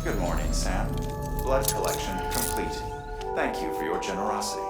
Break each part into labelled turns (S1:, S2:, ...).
S1: Good morning, Sam. Blood collection complete. Thank you for your generosity.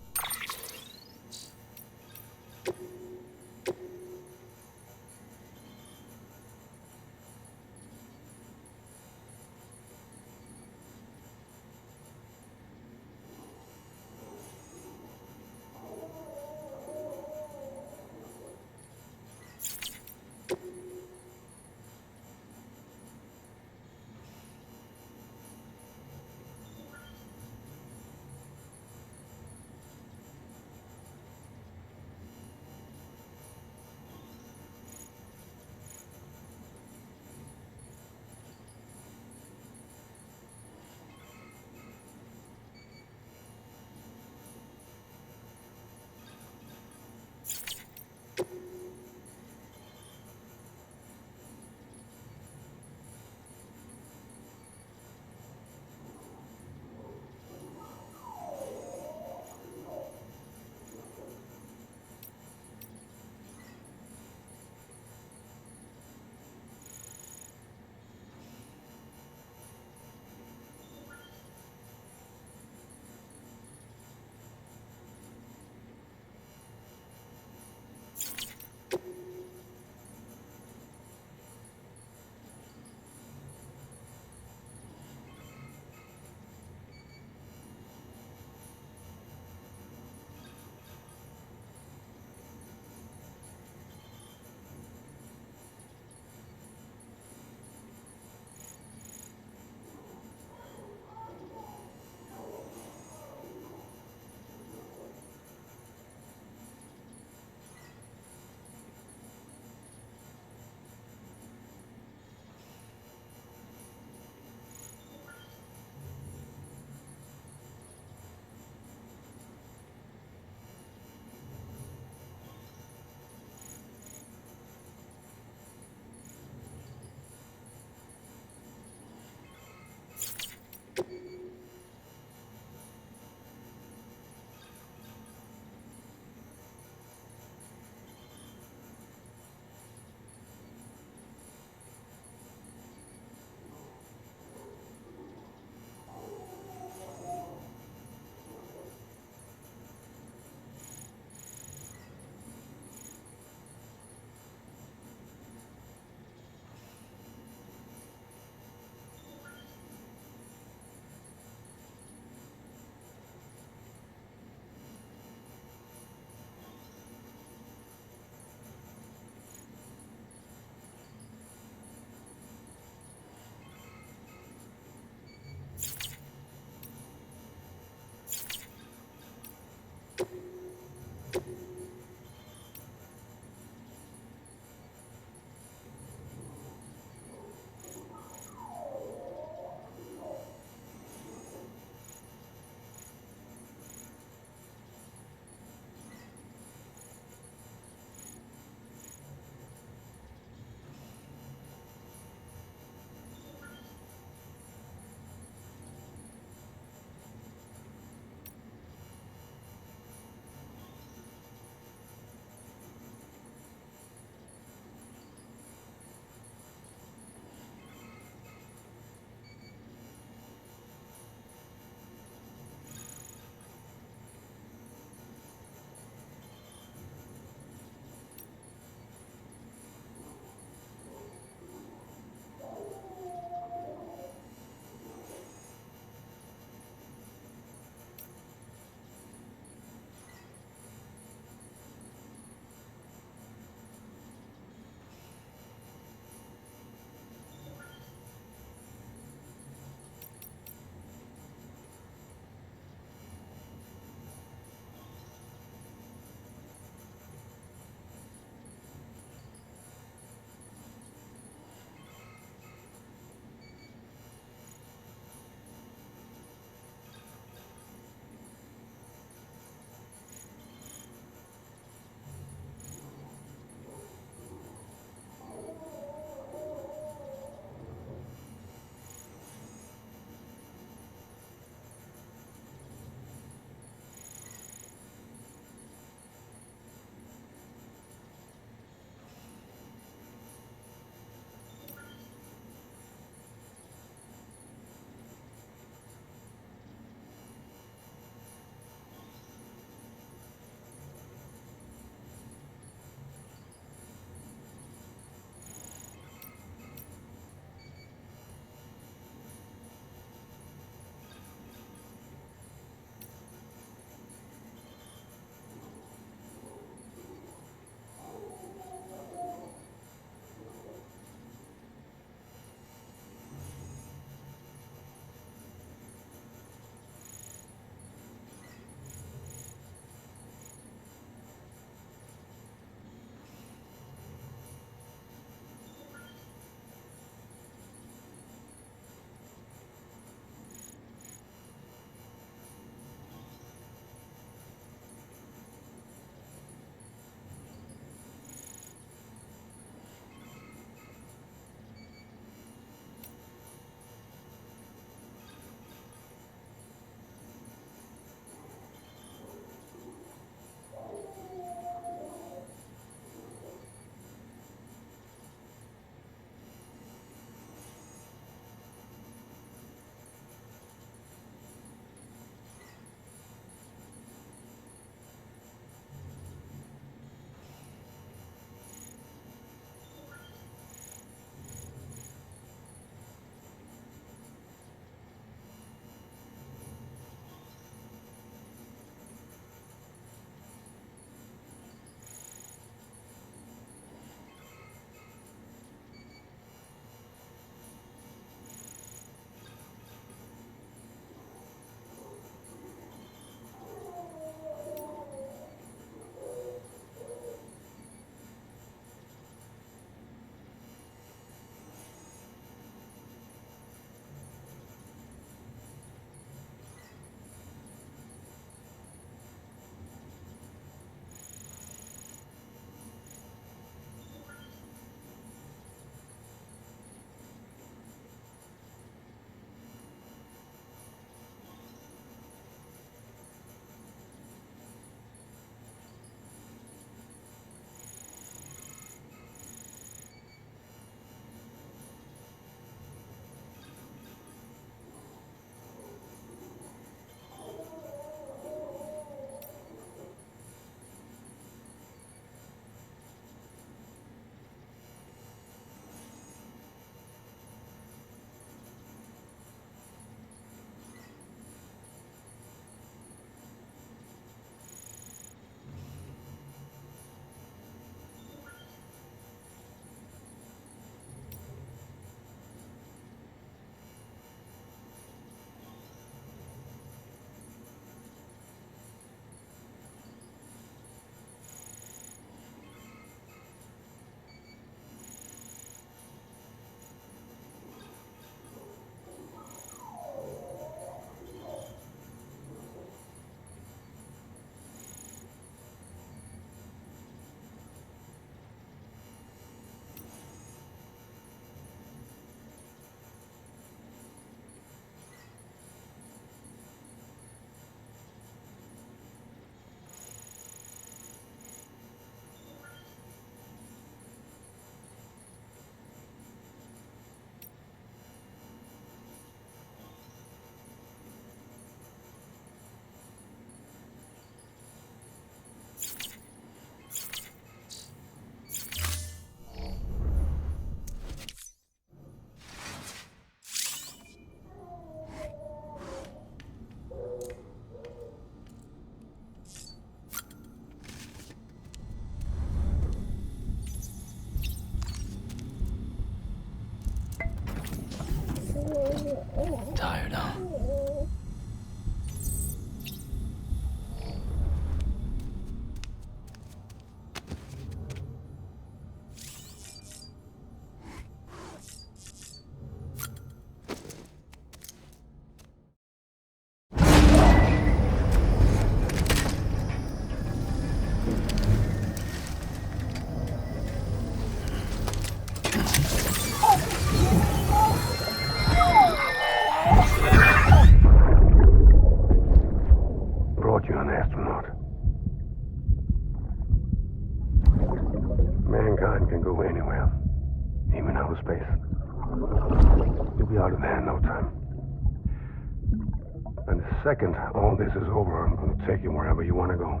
S2: The second all this is over, I'm gonna take you wherever you wanna go.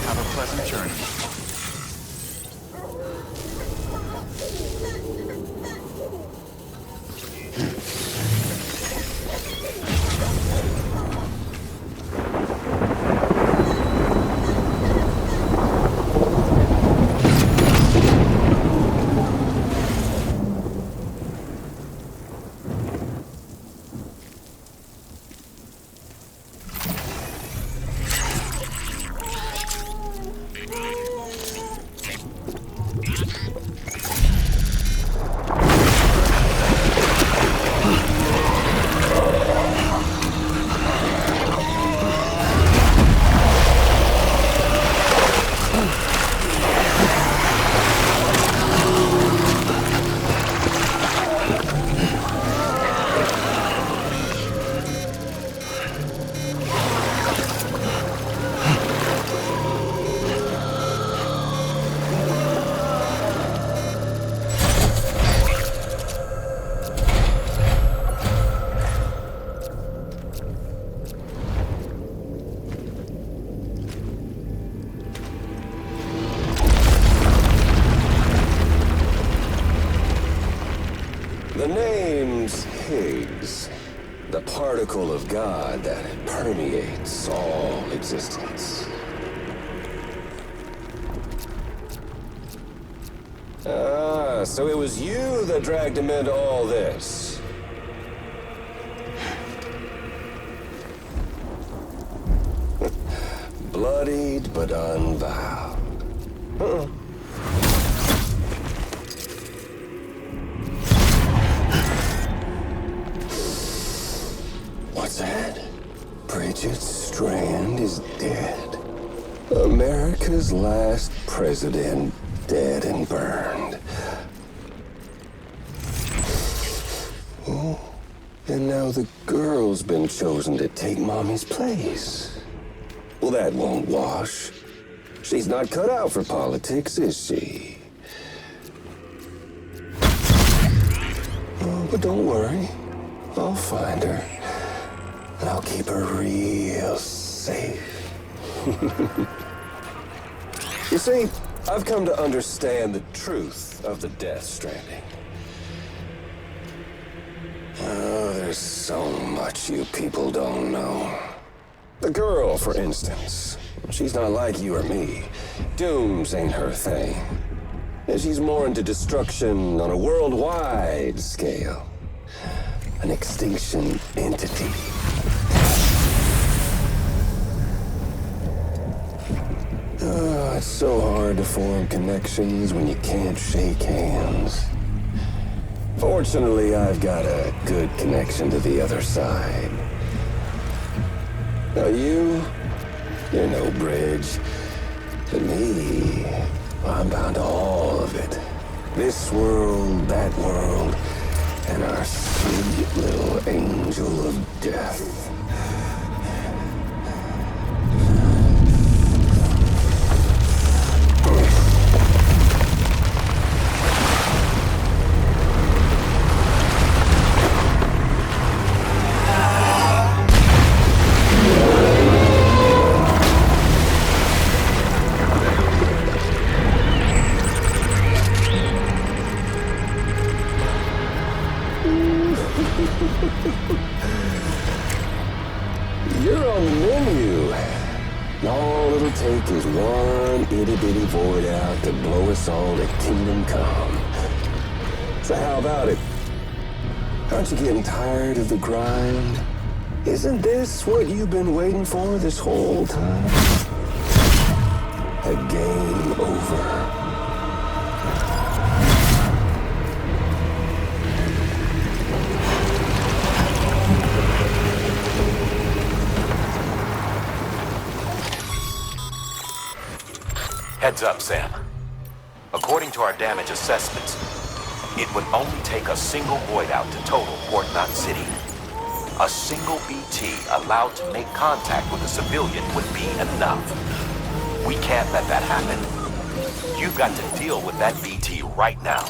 S1: Have a pleasant journey.
S3: The name's Higgs, the particle of God that permeates all existence. Ah, so it was you that dragged him into all this. Bloodied but unvowed. What's that? Bridget Strand is dead. America's last president dead and burned. Oh, and now the girl's been chosen to take Mommy's place. Well, that won't wash. She's not cut out for politics, is she? Oh, but don't worry. I'll find her. And I'll keep her real safe. You see, I've come to understand the truth of the Death Stranding. Oh, there's so much you people don't know. The girl, for instance, she's not like you or me. Dooms ain't her thing. And she's more into destruction on a worldwide scale. An extinction entity. Oh, it's so hard to form connections when you can't shake hands. Fortunately, I've got a good connection to the other side. Now you're no bridge. But me, I'm bound to all of it. This world, that world, and our sweet little angel of death. You're on the menu. All it'll take is one itty-bitty void out to blow us all to kingdom come. So how about it? Aren't you getting tired of the grind? Isn't this what you've been waiting for this whole time? A game over.
S4: Heads up, Sam. According to our damage assessments, it would only take a single void out to total Port Knot City. A single BT allowed to make contact with a civilian would be enough. We can't let that happen. You've got to deal with that BT right now.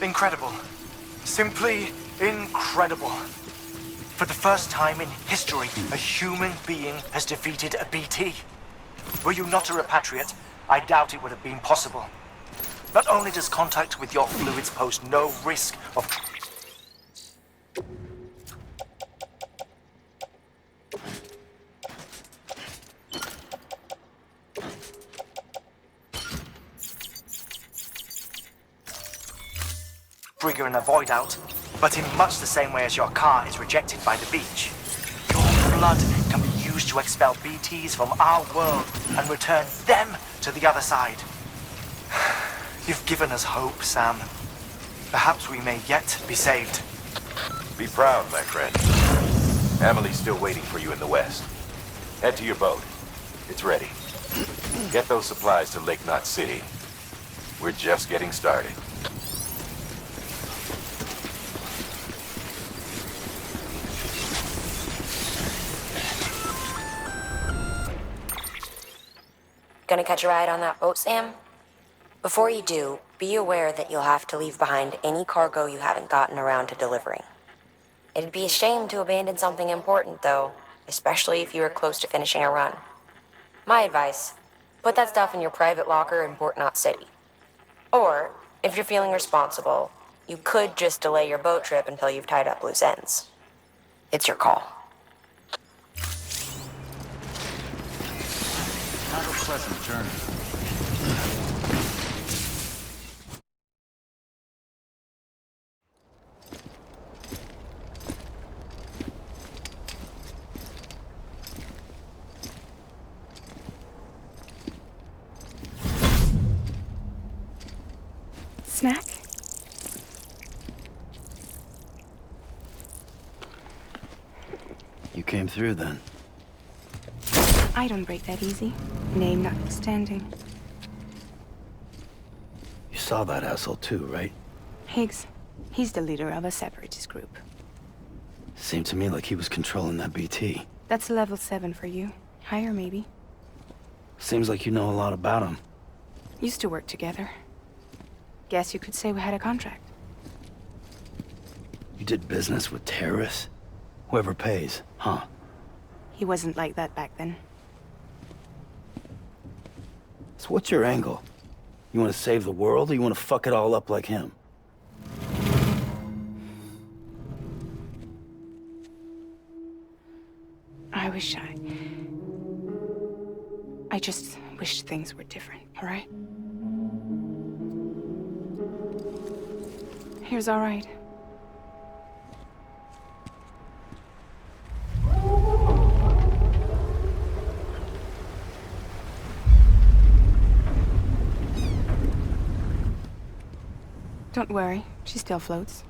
S5: Incredible. Simply incredible. For the first time in history, a human being has defeated a BT. Were you not a repatriate, I doubt it would have been possible. Not only does contact with your fluids pose no risk of triggering a void out, but in much the same way as your car is rejected by the beach, your blood can be used to expel BTs from our world and return them to the other side. You've given us hope, Sam. Perhaps we may yet be saved.
S4: Be proud, my friend. Emily's still waiting for you in the west. Head to your boat. It's ready. Get those supplies to Lake Knot City. We're just getting started.
S6: Gonna catch a ride on that boat, Sam? Before you do, be aware that you'll have to leave behind any cargo you haven't gotten around to delivering. It'd be a shame to abandon something important, though, especially if you were close to finishing a run. My advice, put that stuff in your private locker in Port Knot City. Or, if you're feeling responsible, you could just delay your boat trip until you've tied up loose ends. It's your call.
S1: pleasant journey.
S7: Snack?
S8: You came through then.
S7: I don't break that easy. Name notwithstanding.
S8: You saw that asshole too, right?
S7: Higgs. He's the leader of a separatist group.
S8: Seemed to me like he was controlling that BT.
S7: That's level 7 for you. Higher, maybe.
S8: Seems like you know a lot about him.
S7: Used to work together. Guess you could say we had a contract.
S8: You did business with terrorists? Whoever pays, huh?
S7: He wasn't like that back then.
S8: So what's your angle? You want to save the world, or you want to fuck it all up like him?
S7: I just wish things were different, all right? Here's all right. Don't worry, she still floats.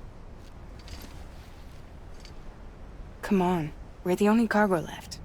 S7: Come on, we're the only cargo left.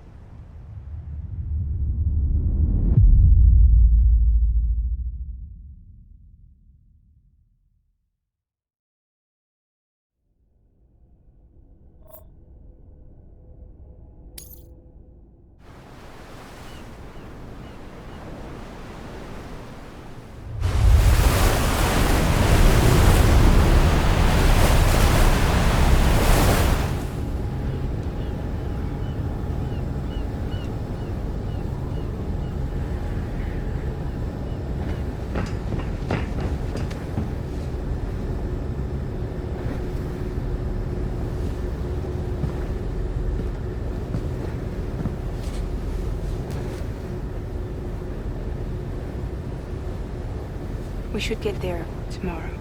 S7: We should get there tomorrow.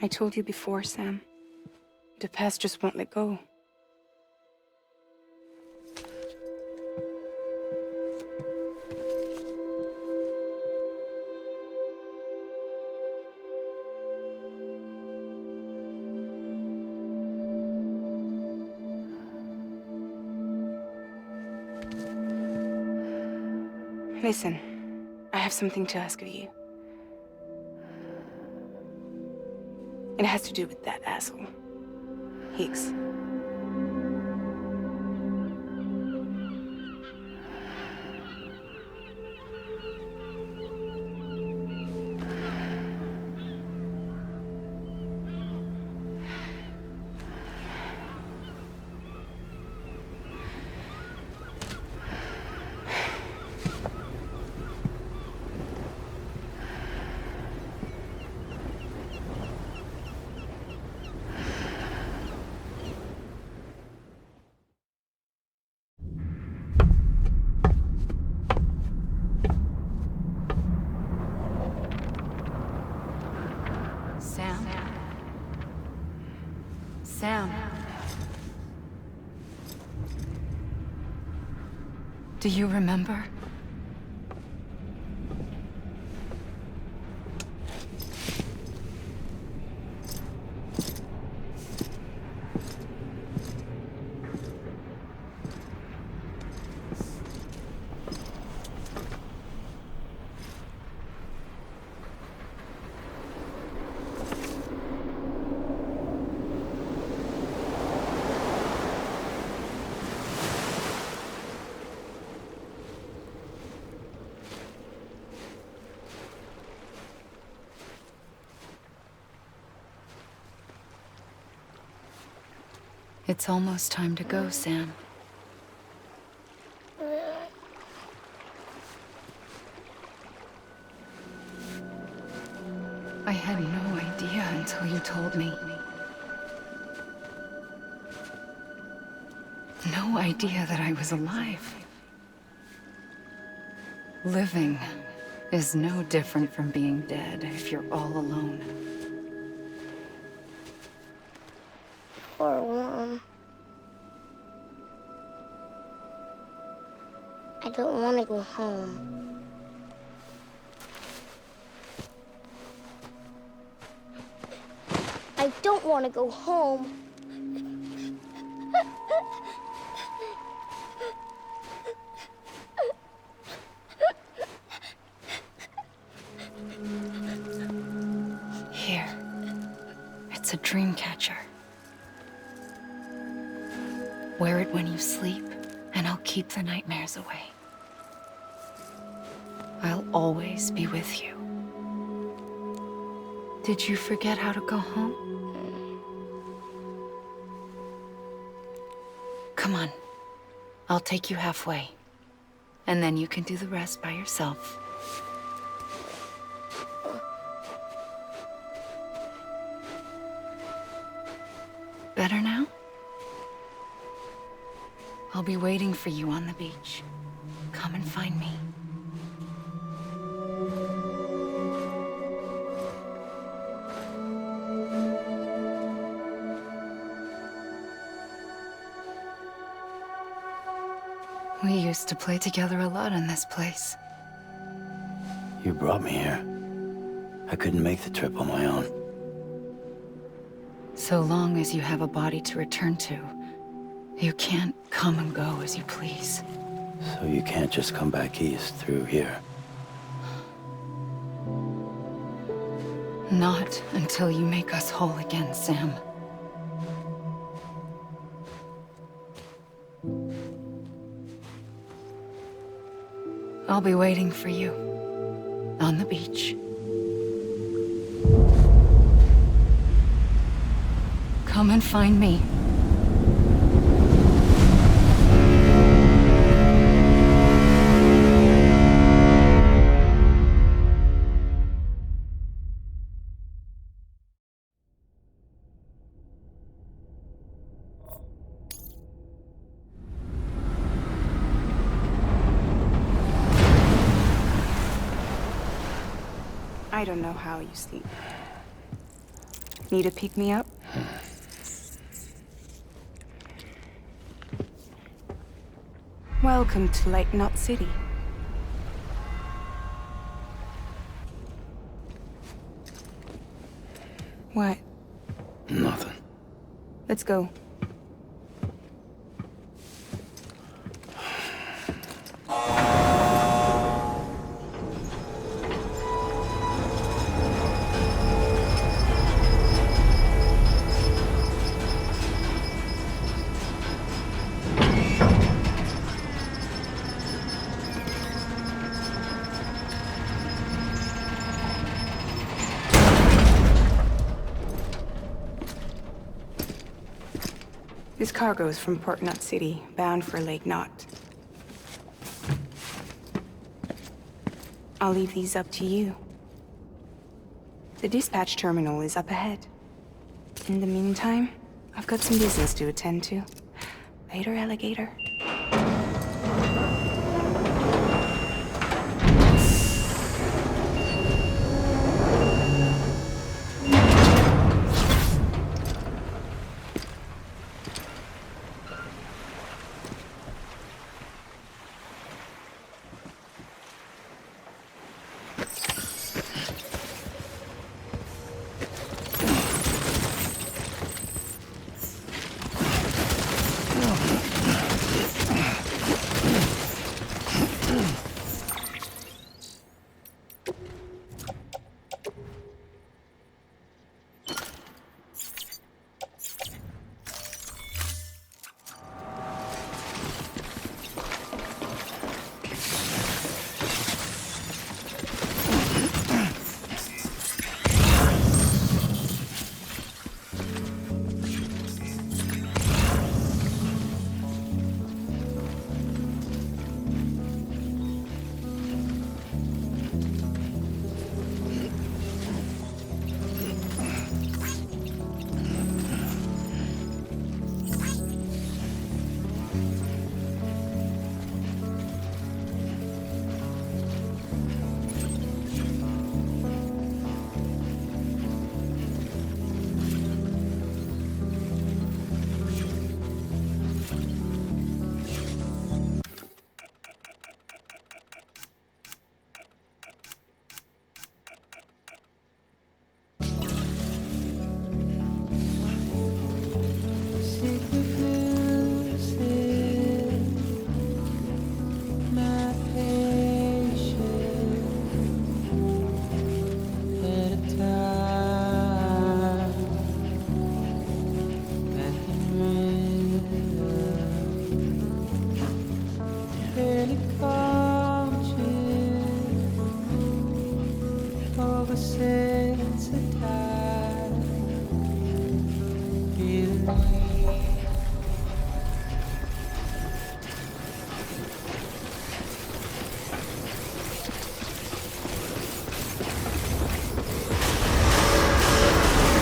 S7: I told you before, Sam. The past just won't let go. Listen, I have something to ask of you. It has to do with that asshole, Higgs. Sam. Do you remember? It's almost time to go, Sam. I had no idea until you told me. No idea that I was alive. Living is no different from being dead if you're all alone.
S9: Poor Mom. I don't want to go home. I don't want to go home.
S7: Here. It's a dream catcher. Wear it when you sleep, and I'll keep the nightmares away. I'll always be with you. Did you forget how to go home? Come on. I'll take you halfway. And then you can do the rest by yourself. Better now? I'll be waiting for you on the beach. Come and find me. We used to play together a lot in this place.
S8: You brought me here. I couldn't make the trip on my own.
S7: So long as you have a body to return to, you can't come and go as you please.
S8: So you can't just come back east through here?
S7: Not until you make us whole again, Sam. I'll be waiting for you on the beach. Come and find me.
S10: I don't know how you sleep. Need a pick-me-up? Welcome to Lake Knot City. What?
S8: Nothing.
S10: Let's go. This cargo is from Port Knot City, bound for Lake Knot. I'll leave these up to you. The dispatch terminal is up ahead. In the meantime, I've got some business to attend to. Later, alligator.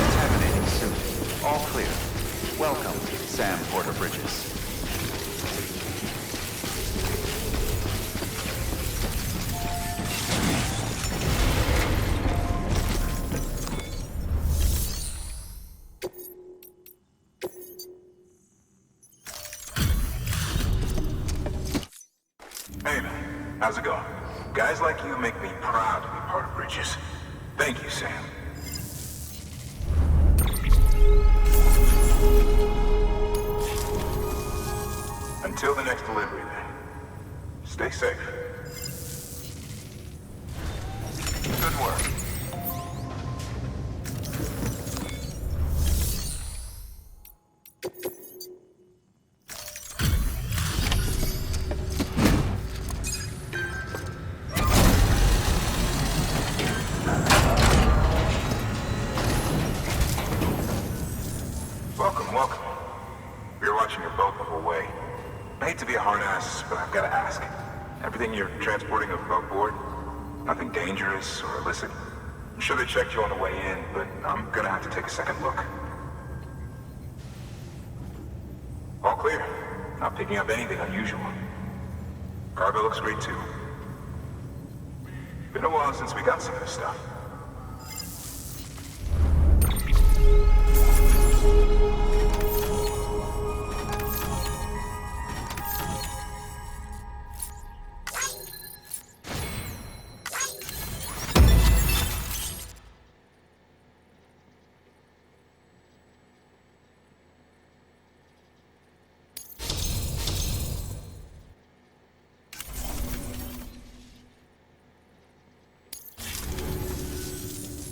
S1: Contaminating suit. All clear. Welcome, Sam Porter Bridges.
S2: Hey man, how's it going? Guys like you make me proud to be part of Bridges. Thank you, Sam. Until the next delivery, then. Stay safe. Good work. Welcome. We were watching your boat move away. I hate to be a hard ass, but I've got to ask. Everything you're transporting above board? Nothing dangerous or illicit? I'm sure they checked you on the way in, but I'm gonna have to take a second look. All clear. Not picking up anything unusual. Cargo looks great too. Been a while since we got some of this stuff.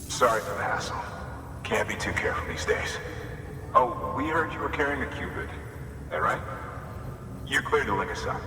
S2: Sorry for the hassle. Can't be too careful these days. Oh, we heard you were carrying a Cupid. That right? You're clear to link us up.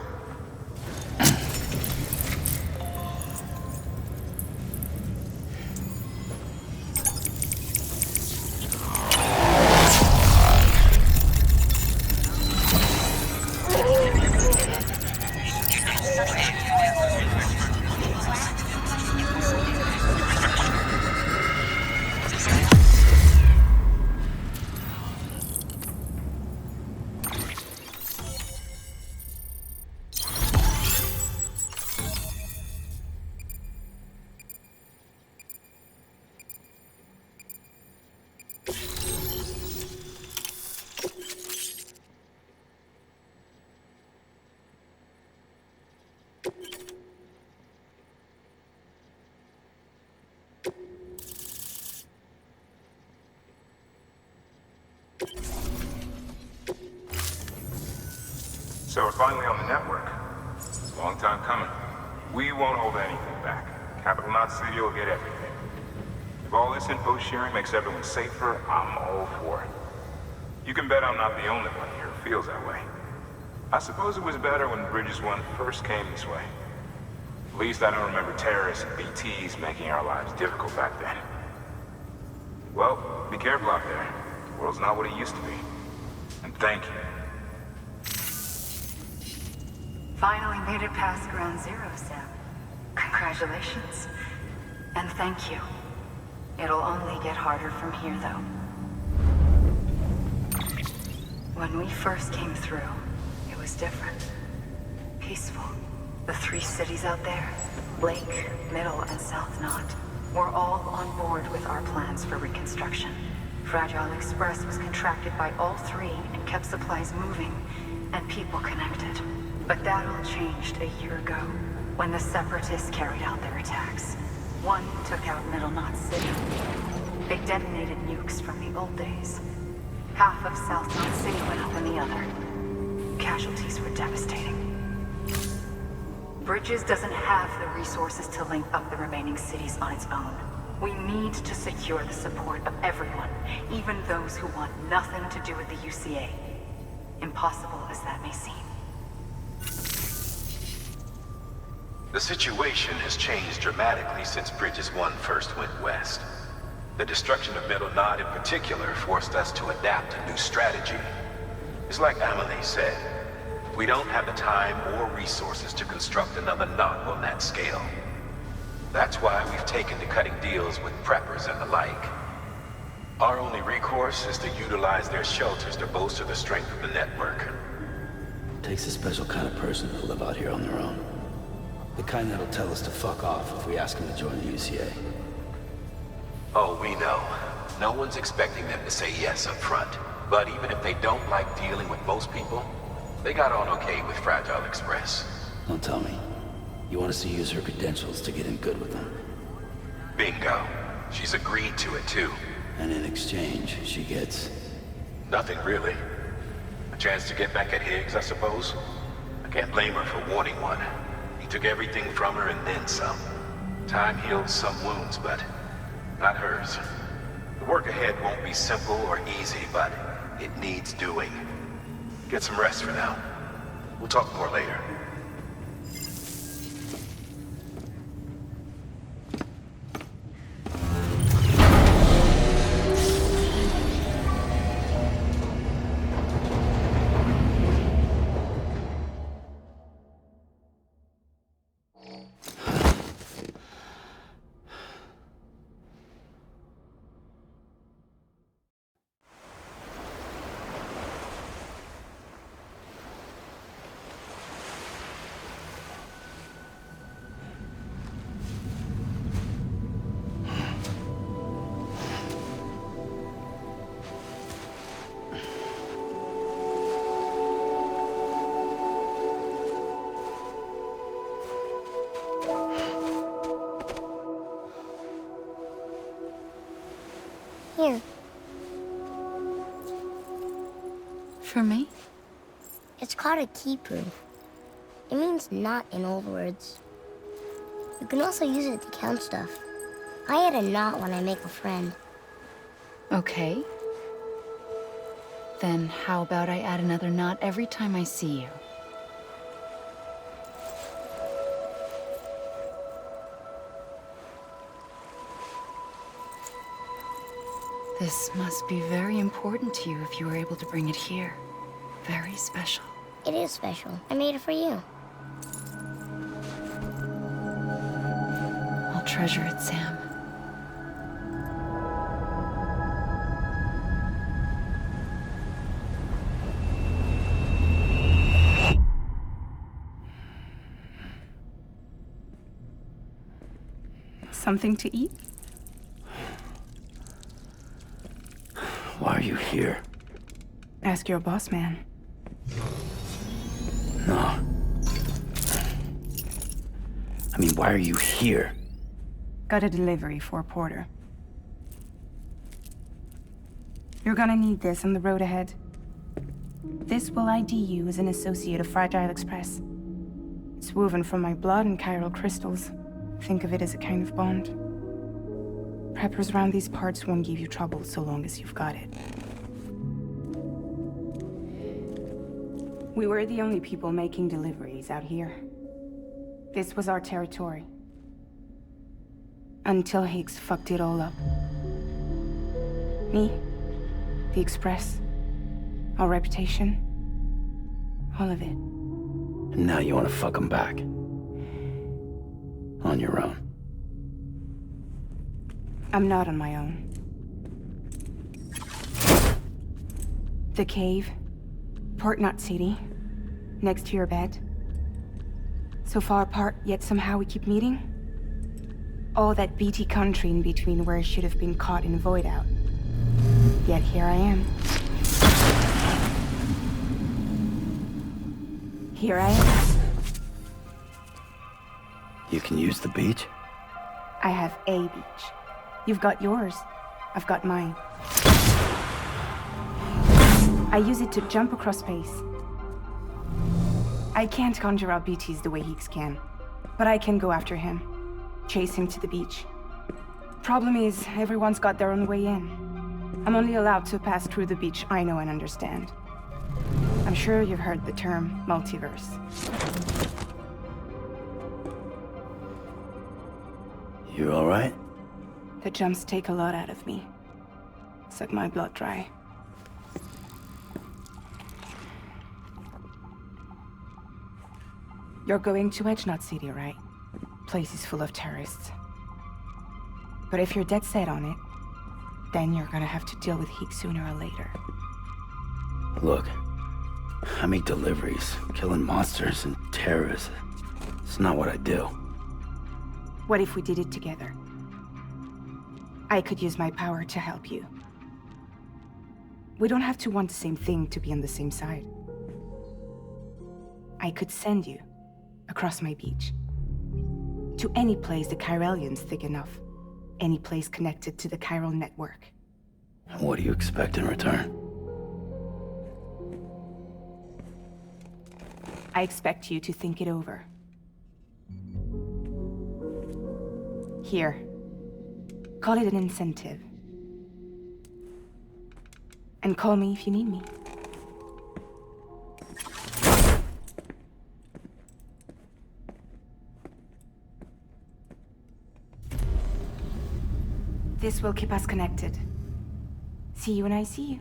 S2: So we're finally on the network. It's a long time coming. We won't hold anything back. Capital Knot City will get everything. If all this info sharing makes everyone safer, I'm all for it. You can bet I'm not the only one here who feels that way. I suppose it was better when Bridges 1 first came this way. At least I don't remember terrorists and BTs making our lives difficult back then. Well, be careful out there. The world's not what it used to be. And thank you.
S7: Finally made it past Ground Zero, Sam. Congratulations. And thank you. It'll only get harder from here, though. When we first came through, it was different. Peaceful. The 3 cities out there, Lake, Middle, and South Knot, were all on board with our plans for reconstruction. Fragile Express was contracted by all 3 and kept supplies moving and people connected. But that all changed a year ago, when the Separatists carried out their attacks. One took out Middle Knot City. They detonated nukes from the old days. Half of South Knot City went up in the other. Casualties were devastating. Bridges doesn't have the resources to link up the remaining cities on its own. We need to secure the support of everyone, even those who want nothing to do with the UCA. Impossible as that may seem.
S2: The situation has changed dramatically since Bridges 1 first went west. The destruction of Middle Knot in particular forced us to adapt a new strategy. It's like Amelie said, we don't have the time or resources to construct another knot on that scale. That's why we've taken to cutting deals with preppers and the like. Our only recourse is to utilize their shelters to bolster the strength of the network.
S8: Takes a special kind of person to live out here on their own. The kind that'll tell us to fuck off if we ask them to join the UCA.
S4: Oh, we know. No one's expecting them to say yes up front. But even if they don't like dealing with most people, they got on okay with Fragile Express.
S8: Don't tell me. You want us to use her credentials to get in good with them.
S4: Bingo. She's agreed to it too.
S8: And in exchange, she gets...
S2: Nothing really. A chance to get back at Higgs, I suppose. I can't blame her for wanting one. He took everything from her and then some. Time healed some wounds, but not hers. The work ahead won't be simple or easy, but it needs doing. Get some rest for now. We'll talk more later.
S9: Here.
S7: For me?
S9: It's called a key proof. It means knot in old words. You can also use it to count stuff. I add a knot when I make a friend.
S7: Okay. Then how about I add another knot every time I see you? This must be very important to you if you were able to bring it here. Very special.
S9: It is special. I made it for you.
S7: I'll treasure it, Sam.
S10: Something to eat?
S8: Why are you here?
S10: Ask your boss man.
S8: No. I mean, why are you here?
S10: Got a delivery for Porter. You're gonna need this on the road ahead. This will ID you as an associate of Fragile Express. It's woven from my blood and chiral crystals. Think of it as a kind of bond. Preppers around these parts won't give you trouble so long as you've got it. We were the only people making deliveries out here. This was our territory. Until Higgs fucked it all up. Me, the Express, our reputation, all of it.
S8: And now you want to fuck him back. On your own.
S10: I'm not on my own. The cave, Port Knot City, next to your bed. So far apart, yet somehow we keep meeting. All that BT country in between where I should have been caught in void out. Yet here I am. Here I am.
S8: You can use the beach?
S10: I have a beach. You've got yours. I've got mine. I use it to jump across space. I can't conjure up BTs the way Higgs can, but I can go after him, chase him to the beach. Problem is, everyone's got their own way in. I'm only allowed to pass through the beach I know and understand. I'm sure you've heard the term multiverse.
S8: You alright?
S10: The jumps take a lot out of me. Suck my blood dry. You're going to Edgenut City, right? Place is full of terrorists. But if you're dead set on it, then you're gonna have to deal with Higgs sooner or later.
S8: Look, I make deliveries, killing monsters and terrorists. It's not what I do.
S10: What if we did it together? I could use my power to help you. We don't have to want the same thing to be on the same side. I could send you across my beach. To any place the Chiralian's thick enough. Any place connected to the chiral network.
S8: What do you expect in return?
S10: I expect you to think it over. Here. Call it an incentive. And call me if you need me. This will keep us connected. See you when I see you.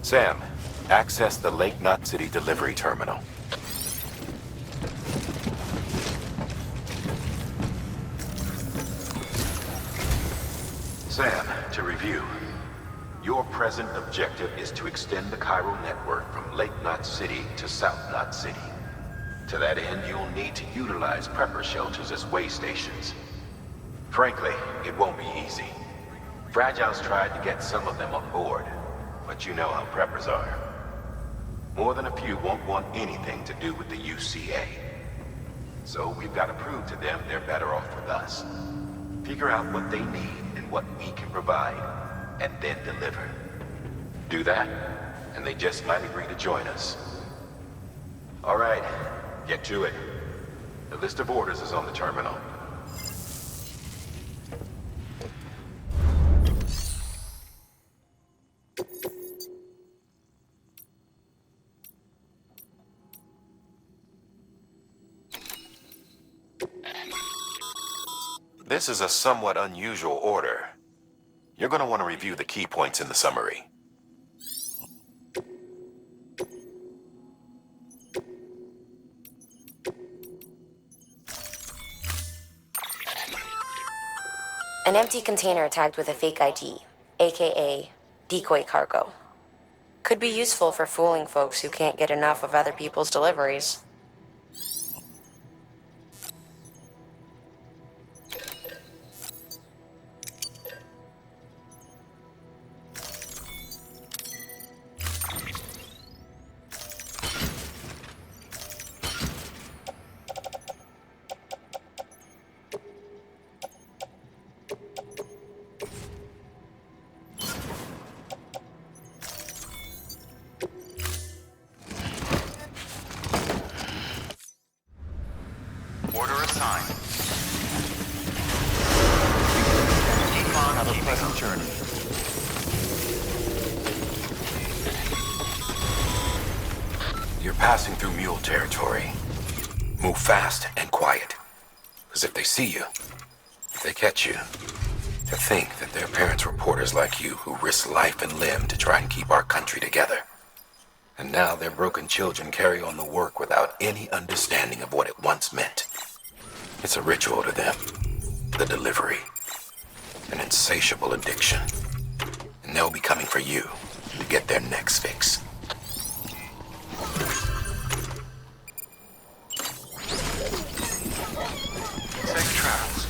S4: Sam, access the Lake Knot City delivery terminal. Sam, to review. Your present objective is to extend the chiral network from Lake Knot City to South Knot City. To that end, you'll need to utilize prepper shelters as way stations. Frankly, it won't be easy. Fragile's tried to get some of them on board, but you know how preppers are. More than a few won't want anything to do with the UCA. So we've got to prove to them they're better off with us. Figure out what they need and what we can provide, and then deliver. Do that, and they just might agree to join us. All right, get to it. The list of orders is on the terminal. This is a somewhat unusual order. You're going to want to review the key points in the summary.
S6: An empty container tagged with a fake ID, aka decoy cargo. Could be useful for fooling folks who can't get enough of other people's deliveries.
S1: Order assigned. Keep on, have a pleasant journey.
S4: You're passing through mule territory. Move fast and quiet. Because if they see you, if they catch you, they'll think that they're parents reporters like you who risk life and limb to try and keep our country together. And now their broken children carry on the work without any understanding of what it once meant. It's a ritual to them, the delivery, an insatiable addiction. And they'll be coming for you to get their next fix.
S1: Safe travels.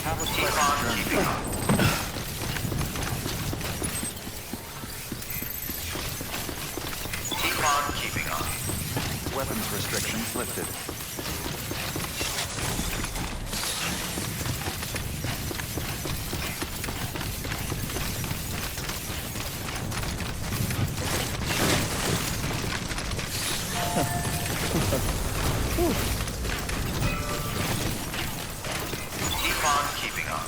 S1: Have a pleasant journey. Keep on keeping on. Weapons restrictions lifted. Keep on keeping on.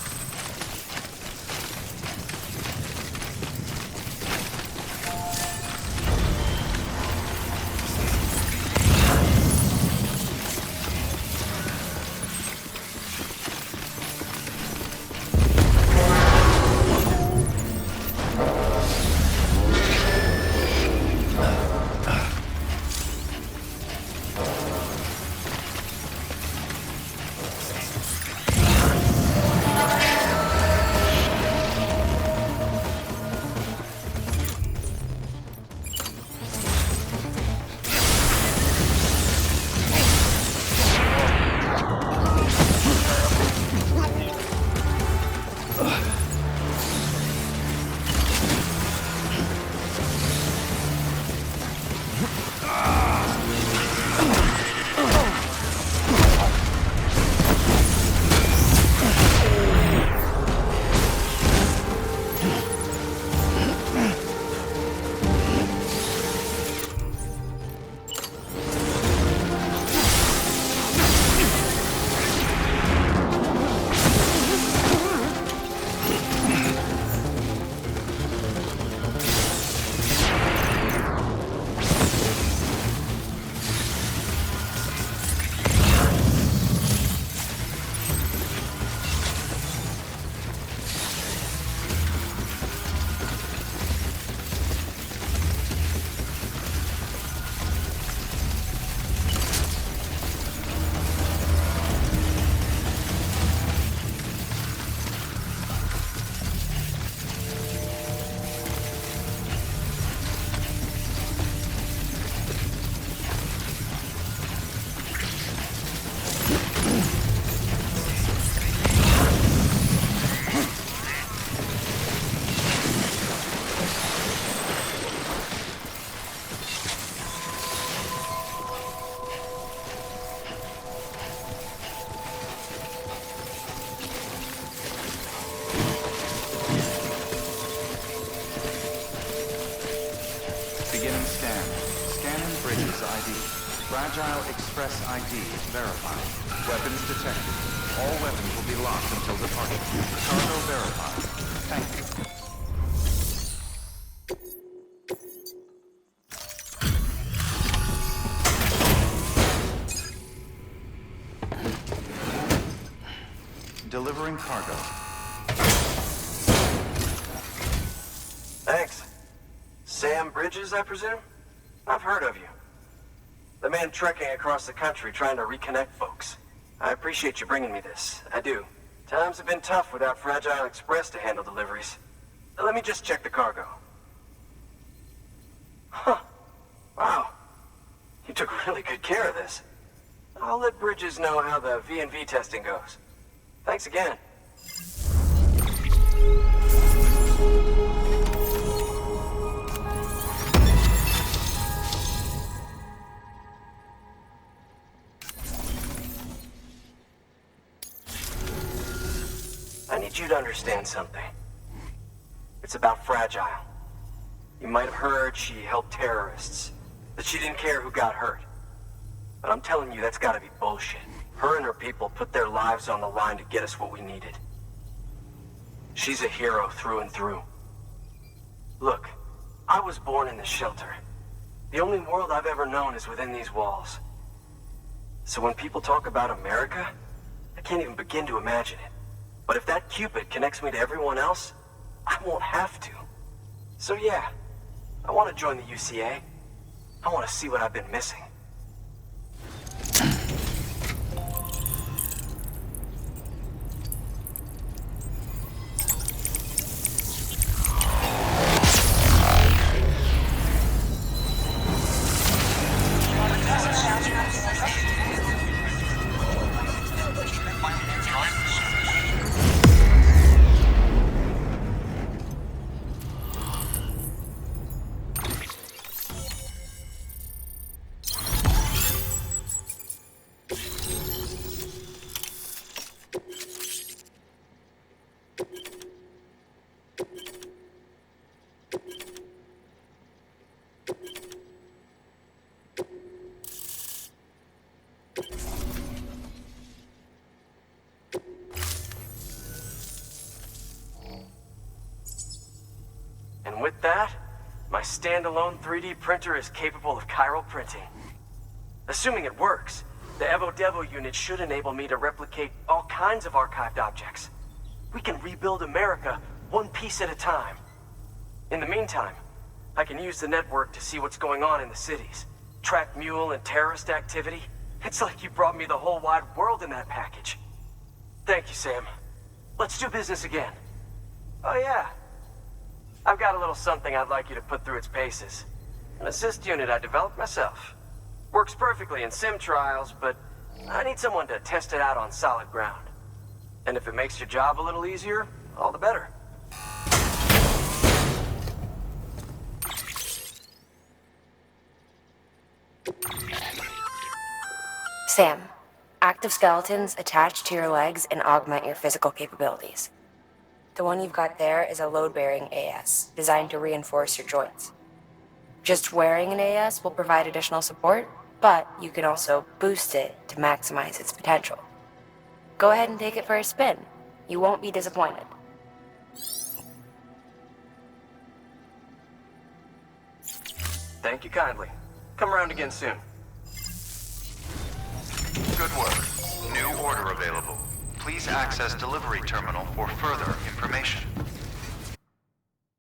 S1: Fragile Express ID is verified. Weapons detected. All weapons will be locked until departure. Cargo verified. Thank you. Delivering cargo.
S11: Thanks. Sam Bridges, I presume? I've heard of you. The man trekking across the country trying to reconnect folks. I appreciate you bringing me this. I do. Times have been tough without Fragile Express to handle deliveries. Let me just check the cargo. Huh. Wow. You took really good care of this. I'll let Bridges know how the V&V testing goes. Thanks again. I need you to understand something. It's about Fragile. You might have heard she helped terrorists, that she didn't care who got hurt. But I'm telling you, that's gotta be bullshit. Her and her people put their lives on the line to get us what we needed. She's a hero through and through. Look, I was born in this shelter. The only world I've ever known is within these walls. So when people talk about America, I can't even begin to imagine it. But if that Cupid connects me to everyone else, I won't have to. So yeah, I want to join the UCA. I want to see what I've been missing. And with that, my standalone 3D printer is capable of chiral printing. Assuming it works, the Evo Devo unit should enable me to replicate all kinds of archived objects. We can rebuild America one piece at a time. In the meantime, I can use the network to see what's going on in the cities, track mule and terrorist activity. It's like you brought me the whole wide world in that package. Thank you, Sam. Let's do business again. Oh yeah. I've got a little something I'd like you to put through its paces. An assist unit I developed myself. Works perfectly in sim trials, but I need someone to test it out on solid ground. And if it makes your job a little easier, all the better.
S6: Sam, active skeletons attach to your legs and augment your physical capabilities. The one you've got there is a load-bearing AS, designed to reinforce your joints. Just wearing an AS will provide additional support, but you can also boost it to maximize its potential. Go ahead and take it for a spin. You won't be disappointed.
S11: Thank you kindly. Come around again soon.
S1: Good work. New order available. Please access delivery terminal for further information.